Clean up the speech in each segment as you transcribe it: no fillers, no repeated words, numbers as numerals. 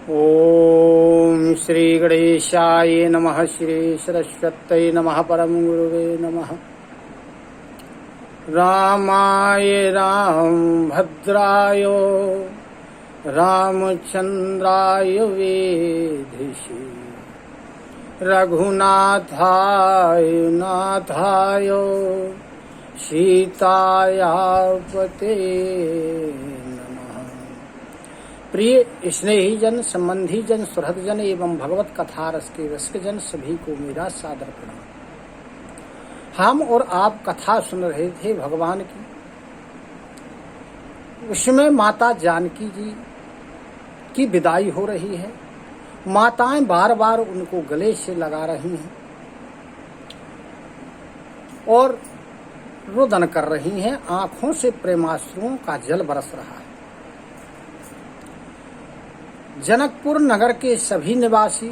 ओम श्री गणेशाय नमः। श्री सरस्वत्यै नमः। परम गुरुवे नमः। रामाय रामभद्राय रामचंद्राय वेधसे रघुनाथाय नाथाय सीताया पते। प्रिय स्नेही जन, संबंधी जन, सुहृद जन एवं भगवत कथा रस के रसिक जन सभी को मेरा सादर प्रणाम। हम और आप कथा सुन रहे थे भगवान की। उसमें माता जानकी जी की विदाई हो रही है। माताएं बार बार उनको गले से लगा रही हैं और रुदन कर रही हैं। आंखों से प्रेमाश्रुओं का जल बरस रहा है। जनकपुर नगर के सभी निवासी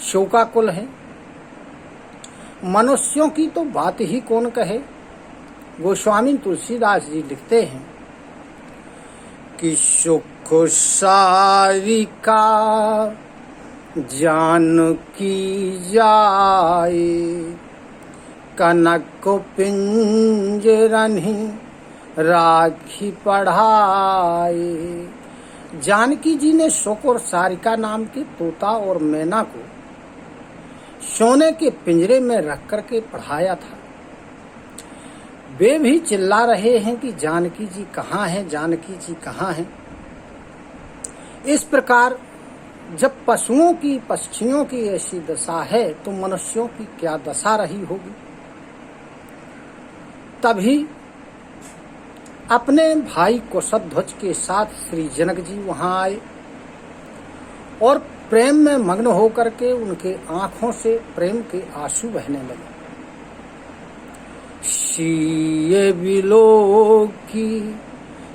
शोकाकुल हैं। मनुष्यों की तो बात ही कौन कहे। गोस्वामी तुलसीदास जी लिखते हैं कि सुख सारिका जानकी जाए, कनक पिंजरनि राखी पढ़ाए। जानकी जी ने सुख और सारिका नाम के तोता और मैना को सोने के पिंजरे में रख करके पढ़ाया था। वे भी चिल्ला रहे हैं कि जानकी जी कहाँ हैं, जानकी जी कहाँ हैं। इस प्रकार जब पशुओं की, पक्षियों की ऐसी दशा है तो मनुष्यों की क्या दशा रही होगी। तभी अपने भाई कुशध्वज के साथ श्री जनक जी वहां आए और प्रेम में मग्न होकर के उनके आंखों से प्रेम के आंसू बहने लगे। शीये बिलो की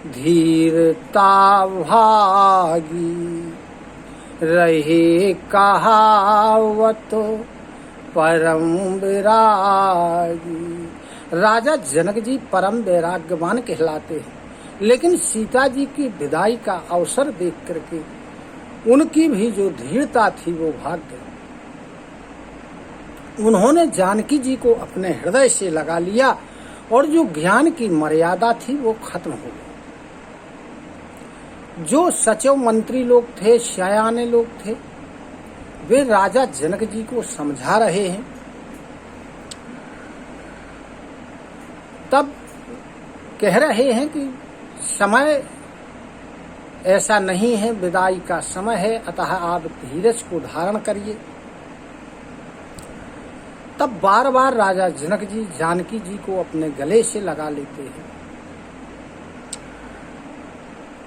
धीरता भागी, रहे कहावत परम विरागी। राजा जनक जी परम वैराग्यवान कहलाते हैं, लेकिन सीता जी की विदाई का अवसर देख करके उनकी भी जो धीरता थी वो भाग गई। उन्होंने जानकी जी को अपने हृदय से लगा लिया और जो ज्ञान की मर्यादा थी वो खत्म हो गई। जो सचिव मंत्री लोग थे, सयाने लोग थे, वे राजा जनक जी को समझा रहे हैं। तब कह रहे हैं कि समय ऐसा नहीं है, विदाई का समय है, अतः आप धीरज को धारण करिए। तब बार बार राजा जनक जी जानकी जी को अपने गले से लगा लेते हैं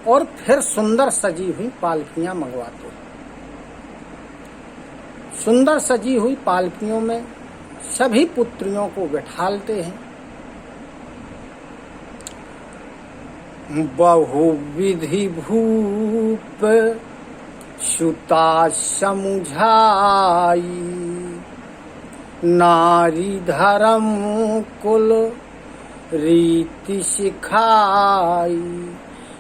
और फिर सुंदर सजी हुई पालकियां मंगवाते हैं। सुंदर सजी हुई पालकियों में सभी पुत्रियों को बैठालते हैं। बहुविधि भूप सुता समुझाई, नारी धर्म कुल रीति सिखाई।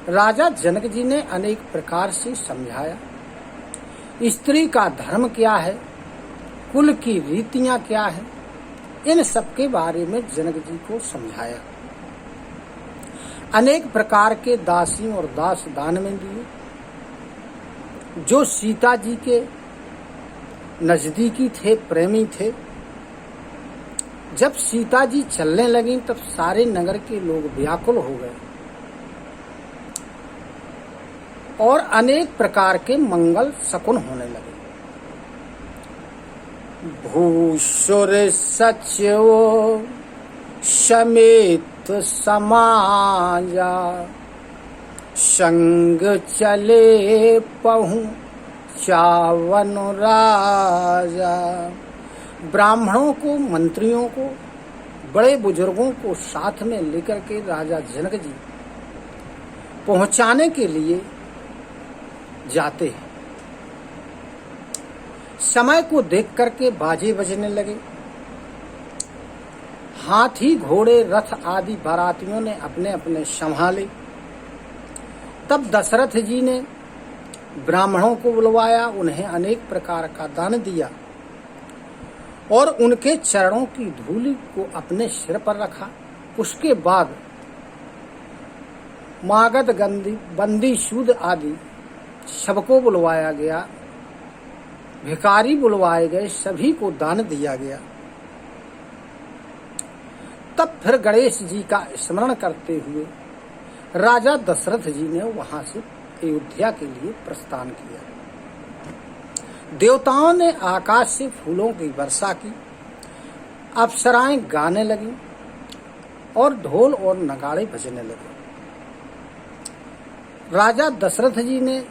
राजा जनक जी ने अनेक प्रकार से समझाया। स्त्री का धर्म क्या है, कुल की रीतियां क्या है, इन सब के बारे में जनक जी को समझाया। अनेक प्रकार के दासी और दास दान में दिए। जो सीता जी के नजदीकी थे, प्रेमी थे। जब सीता जी चलने लगी तब सारे नगर के लोग व्याकुल हो गए और अनेक प्रकार के मंगल शकुन होने लगे। भूसुर सचिव समेत समाजा, संग चले पहुँ चावन राजा। ब्राह्मणों को, मंत्रियों को, बड़े बुजुर्गों को साथ में लेकर के राजा जनक जी पहुंचाने के लिए जाते हैं। समय को देख करके बाजे बजने लगे। हाथी, घोड़े, रथ आदि बारातियों ने अपने अपने संभाले। तब दशरथ जी ने ब्राह्मणों को बुलवाया, उन्हें अनेक प्रकार का दान दिया और उनके चरणों की धूलि को अपने सिर पर रखा। उसके बाद मागध, गंदी, बंदी, शूद्र आदि सबको बुलवाया गया, भिखारी बुलवाए गए, सभी को दान दिया गया। तब फिर गणेश जी का स्मरण करते हुए राजा दशरथ जी ने वहां से अयोध्या के लिए प्रस्थान किया। देवताओं ने आकाश से फूलों की वर्षा की, अप्सराएं गाने लगी और ढोल और नगाड़े बजने लगे। राजा दशरथ जी ने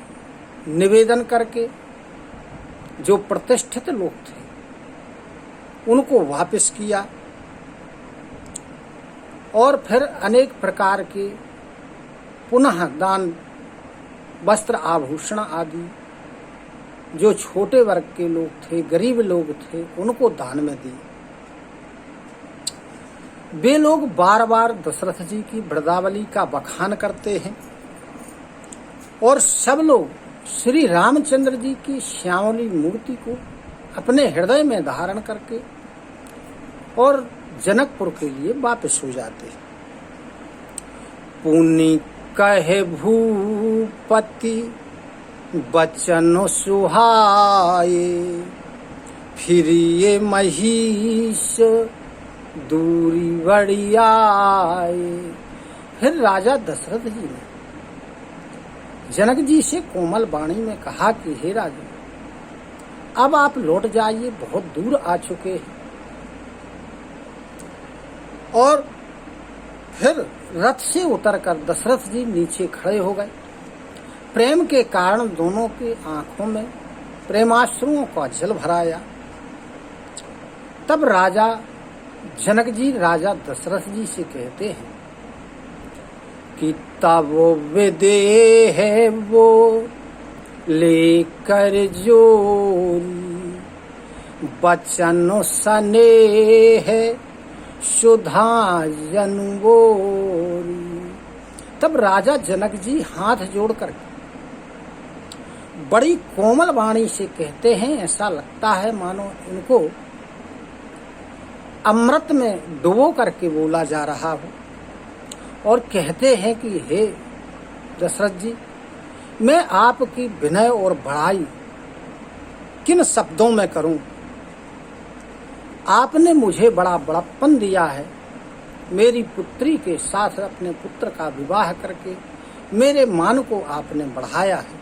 निवेदन करके जो प्रतिष्ठित लोग थे उनको वापस किया और फिर अनेक प्रकार के पुनः दान, वस्त्र, आभूषण आदि जो छोटे वर्ग के लोग थे, गरीब लोग थे, उनको दान में दी। वे लोग बार बार दशरथ जी की वृंदावली का बखान करते हैं और सब लोग श्री रामचंद्र जी की श्यामली मूर्ति को अपने हृदय में धारण करके और जनकपुर के लिए वापस हो जाते हैं। पुनि कहे भूपति बचन सुहाए, फिर ये महिष दूरी बढ़ियाए। फिर राजा दशरथ जी ने जनक जी से कोमल वाणी में कहा कि हे राजा, अब आप लौट जाइए, बहुत दूर आ चुके हैं। और फिर रथ से उतरकर दशरथ जी नीचे खड़े हो गए। प्रेम के कारण दोनों की आंखों में प्रेमाश्रुओं का जल भराया। तब राजा जनक जी राजा दशरथ जी से कहते हैं कि तब विदेह वो लेकर जोरी, बचन स्नेह सुधा जनवोरी। तब राजा जनक जी हाथ जोड़कर बड़ी कोमल वाणी से कहते हैं, ऐसा लगता है मानो इनको अमृत में डुबो करके बोला जा रहा हो, और कहते हैं कि हे दशरथ जी, मैं आपकी विनय और बड़ाई किन शब्दों में करूं। आपने मुझे बड़ा बड़प्पन दिया है, मेरी पुत्री के साथ अपने पुत्र का विवाह करके मेरे मान को आपने बढ़ाया है।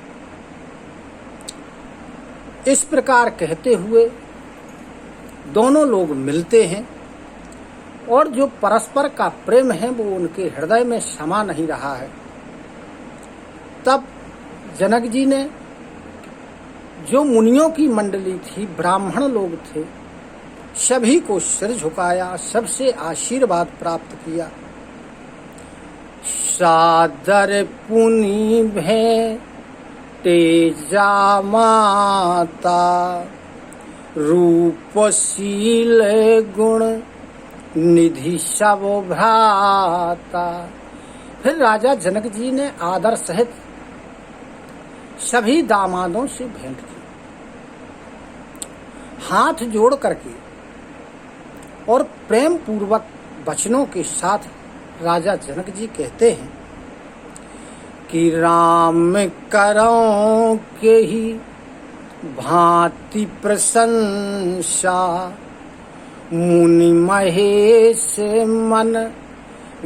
इस प्रकार कहते हुए दोनों लोग मिलते हैं और जो परस्पर का प्रेम है वो उनके हृदय में समा नहीं रहा है। तब जनक जी ने जो मुनियों की मंडली थी, ब्राह्मण लोग थे, सभी को सिर झुकाया, सबसे आशीर्वाद प्राप्त किया। सादर पुनि भे तेजा माता, रूपशील गुण निधि सब भ्राता। फिर राजा जनक जी ने आदर सहित सभी दामादों से भेंट की, हाथ जोड़ करके और प्रेम पूर्वक वचनों के साथ राजा जनक जी कहते हैं कि राम करो के ही भांति प्रशंसा, मुनि महेश मन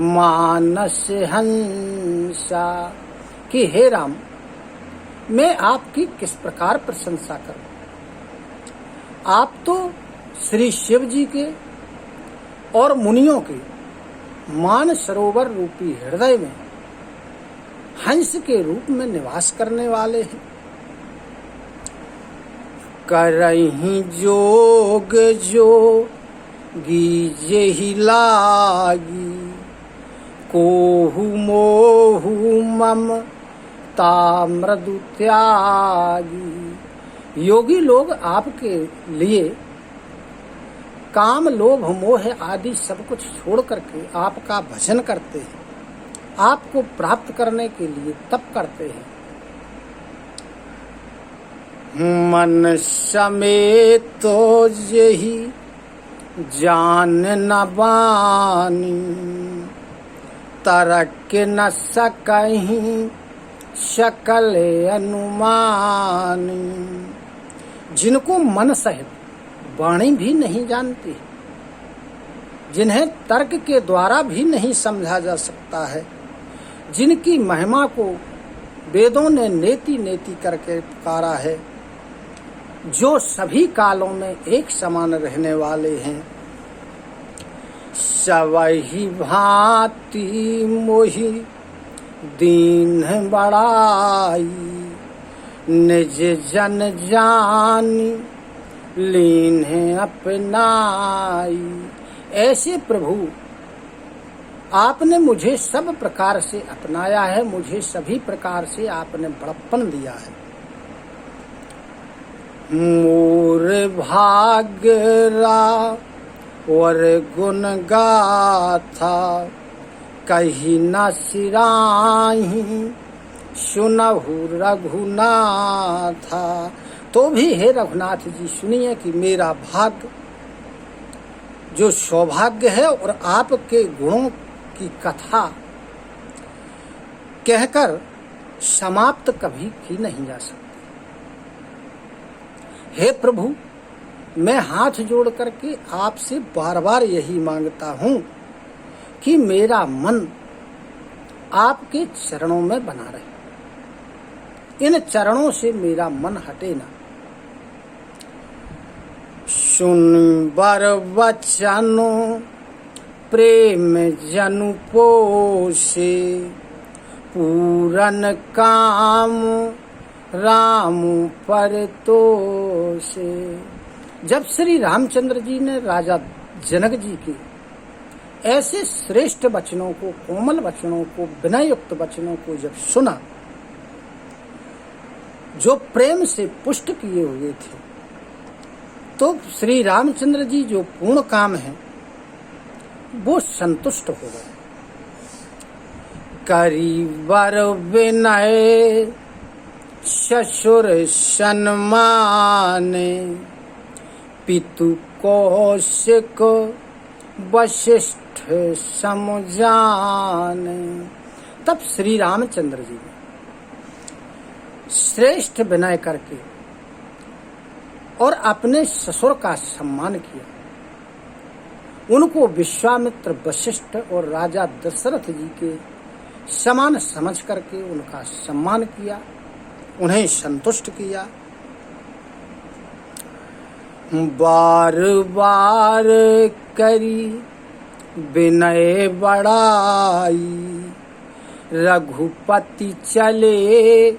मानस हंसा। कि हे राम, मैं आपकी किस प्रकार प्रशंसा करूं। आप तो श्री शिव जी के और मुनियों के मान सरोवर रूपी हृदय में हंस के रूप में निवास करने वाले हैं। करहि जोग जोगी जेहि लागी, कोहु मोहु मम ताम्रदु त्यागी। योगी लोग आपके लिए काम, लोभ, मोह आदि सब कुछ छोड़ करके आपका भजन करते हैं, आपको प्राप्त करने के लिए तप करते हैं। मन समेत तो यही जान न बानी, तरक न सकहीं शकल अनुमानी। जिनको मन सहित वाणी भी नहीं जानती, जिन्हें तर्क के द्वारा भी नहीं समझा जा सकता है, जिनकी महिमा को वेदों ने नेति नेति करके पुकारा है, जो सभी कालों में एक समान रहने वाले हैं, सबहि भांति मोहि दीन बड़ाई, निज जन जानी लीन अपनाई। ऐसे प्रभु आपने मुझे सब प्रकार से अपनाया है, मुझे सभी प्रकार से आपने बड़प्पन दिया है। मोर भाग्यरा और गुण गाथा, कही न सिराही सुनहु रघुनाथा। तो भी हे रघुनाथ जी सुनिए कि मेरा भाग्य जो सौभाग्य है और आपके गुणों की कथा कहकर समाप्त कभी की नहीं जा सकती। हे प्रभु, मैं हाथ जोड़ करके आपसे बार बार यही मांगता हूं कि मेरा मन आपके चरणों में बना रहे, इन चरणों से मेरा मन हटे ना। सुन बर वचनो प्रेम जनु पोषे, पूरन काम राम परतोषे। जब श्री रामचंद्र जी ने राजा जनक जी के ऐसे श्रेष्ठ वचनों को, कोमल वचनों को, विनय युक्त वचनों को जब सुना, जो प्रेम से पुष्ट किए हुए थे, तो श्री रामचंद्र जी जो पूर्ण काम है वो संतुष्ट हो गए। करीबर विनय ससुर सन्माने, पितु कौशिक वशिष्ठ समझाने। तब श्री रामचंद्र जी ने श्रेष्ठ विनय करके और अपने ससुर का सम्मान किया। उनको विश्वामित्र, वशिष्ठ और राजा दशरथ जी के समान समझ करके उनका सम्मान किया, उन्हें संतुष्ट किया। बार बार करी विनय बड़ाई, रघुपति चले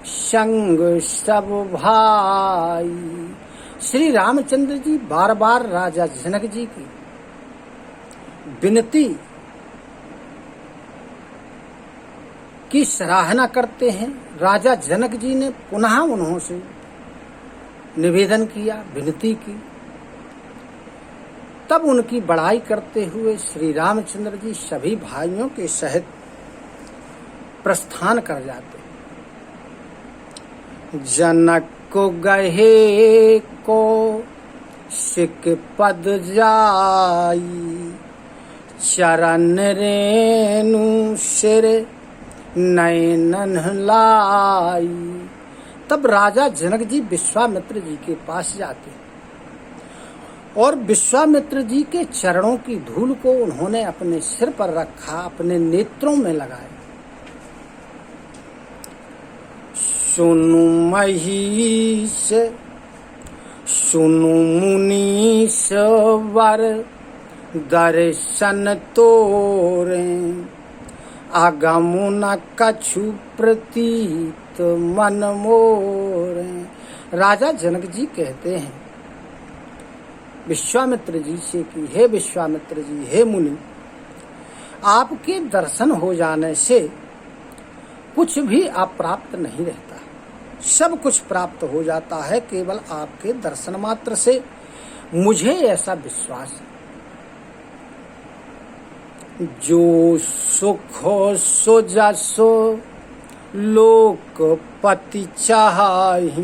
संग सब भाई। श्री रामचंद्र जी बार बार राजा जनक जी की विनती की सराहना करते हैं। राजा जनक जी ने पुनः उन्हों से निवेदन किया, विनती की। तब उनकी बड़ाई करते हुए श्री रामचंद्र जी सभी भाइयों के सहित प्रस्थान कर जाते। जनक को गहे को सिक पद जाई, चरण रेणु सिर नयन लाई। तब राजा जनक जी विश्वामित्र जी के पास जाते और विश्वामित्र जी के चरणों की धूल को उन्होंने अपने सिर पर रखा, अपने नेत्रों में लगाया। सुनु महीश सुनु मुनीश वर, दर्शन तोरे आगमु न कछु प्रतीत मन मोरे। राजा जनक जी कहते हैं विश्वामित्र जी से कि हे विश्वामित्र जी, हे मुनि, आपके दर्शन हो जाने से कुछ भी अप्राप्त नहीं रहता, सब कुछ प्राप्त हो जाता है केवल आपके दर्शन मात्र से। मुझे ऐसा विश्वास है। जो सुख सो जसो लोकपति चाहि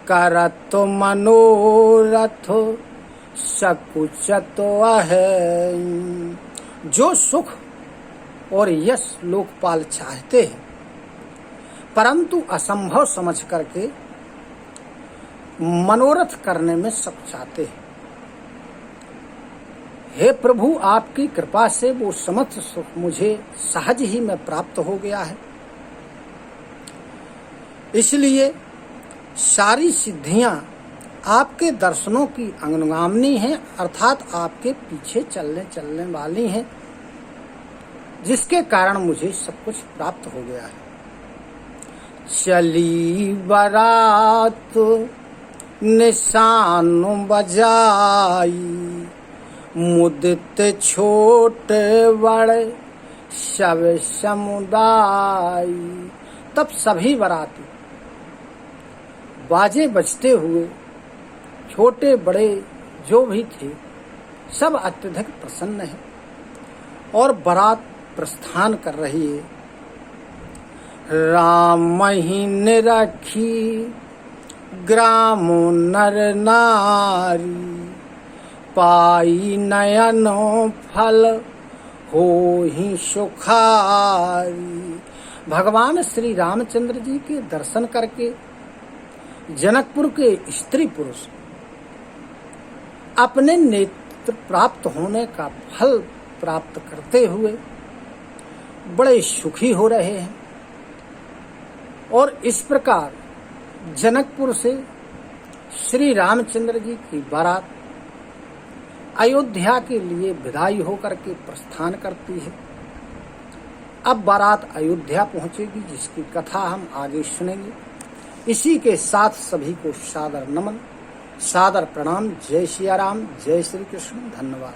करत मनोरथ सकुचत है। जो सुख और यश लोकपाल चाहते हैं परंतु असंभव समझ करके मनोरथ करने में सकुचाते हैं, हे प्रभु आपकी कृपा से वो समस्त सुख मुझे सहज ही में प्राप्त हो गया है। इसलिए सारी सिद्धियां आपके दर्शनों की अनुगामिनी हैं, अर्थात आपके पीछे चलने वाली हैं, जिसके कारण मुझे सब कुछ प्राप्त हो गया है। चली बारात निशान बजाई मुदित छोटे बड़े सब समुदाय। तब सभी बाराती बाजे बजते हुए छोटे बड़े जो भी थे सब अत्यधिक प्रसन्न हैं और बारात प्रस्थान कर रही है। राम ही निरखी ग्राम नर नारी पाई नयन फल हो ही सुखारी। भगवान श्री रामचंद्र जी के दर्शन करके जनकपुर के स्त्री पुरुष अपने नेत्र प्राप्त होने का फल प्राप्त करते हुए बड़े सुखी हो रहे हैं। और इस प्रकार जनकपुर से श्री रामचंद्र जी की बारात अयोध्या के लिए विदाई होकर के प्रस्थान करती है। अब बारात अयोध्या पहुंचेगी, जिसकी कथा हम आगे सुनेंगे। इसी के साथ सभी को सादर नमन, सादर प्रणाम। जय सिया राम, जय श्री कृष्ण, धन्यवाद।